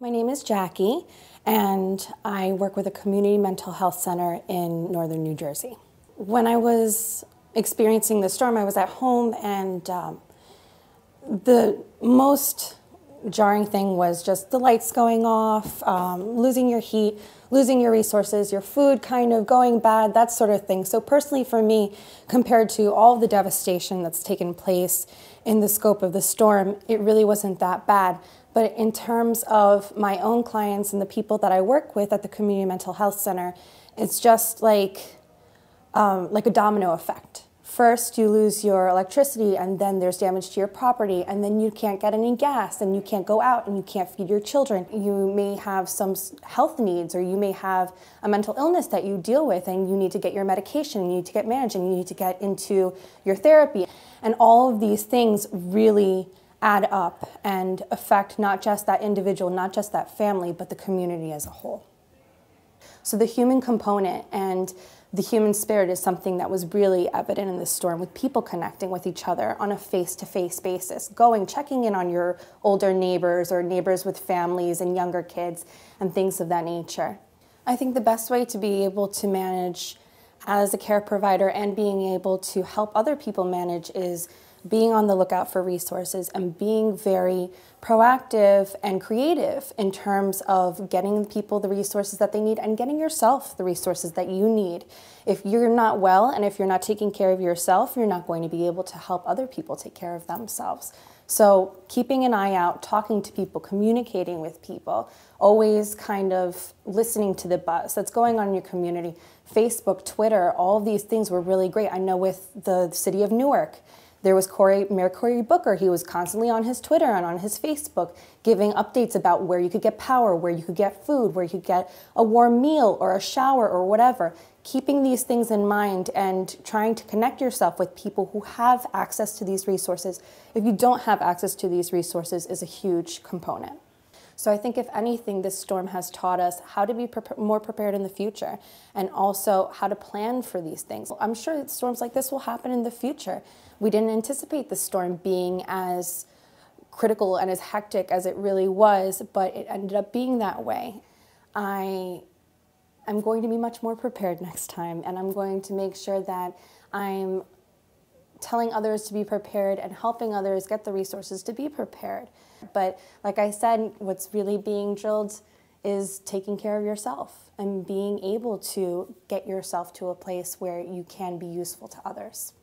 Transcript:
My name is Jackie, and I work with a community mental health center in northern New Jersey. When I was experiencing the storm, I was at home, and the most jarring thing was just the lights going off, losing your heat, losing your resources, your food kind of going bad, that sort of thing. So personally for me, compared to all the devastation that's taken place in the scope of the storm, it really wasn't that bad. But in terms of my own clients and the people that I work with at the Community Mental Health Center, it's just like a domino effect. First, you lose your electricity, and then there's damage to your property, and then you can't get any gas, and you can't go out, and you can't feed your children. You may have some health needs, or you may have a mental illness that you deal with, and you need to get your medication, and you need to get managed, and you need to get into your therapy. And all of these things really add up and affect not just that individual, not just that family, but the community as a whole. So the human component and the human spirit is something that was really evident in this storm, with people connecting with each other on a face-to-face basis, checking in on your older neighbors or neighbors with families and younger kids and things of that nature. I think the best way to be able to manage as a care provider and being able to help other people manage is being on the lookout for resources and being very proactive and creative in terms of getting people the resources that they need and getting yourself the resources that you need. If you're not well and if you're not taking care of yourself, you're not going to be able to help other people take care of themselves. So keeping an eye out, talking to people, communicating with people, always kind of listening to the buzz that's going on in your community. Facebook, Twitter, all of these things were really great. I know with the city of Newark, there was Mayor Cory Booker. He was constantly on his Twitter and on his Facebook giving updates about where you could get power, where you could get food, where you could get a warm meal or a shower or whatever. Keeping these things in mind and trying to connect yourself with people who have access to these resources, if you don't have access to these resources, is a huge component. So I think if anything, this storm has taught us how to be more prepared in the future and also how to plan for these things. I'm sure that storms like this will happen in the future. We didn't anticipate the storm being as critical and as hectic as it really was, but it ended up being that way. I'm going to be much more prepared next time, and I'm going to make sure that I'm telling others to be prepared and helping others get the resources to be prepared. But like I said, what's really being drilled is taking care of yourself and being able to get yourself to a place where you can be useful to others.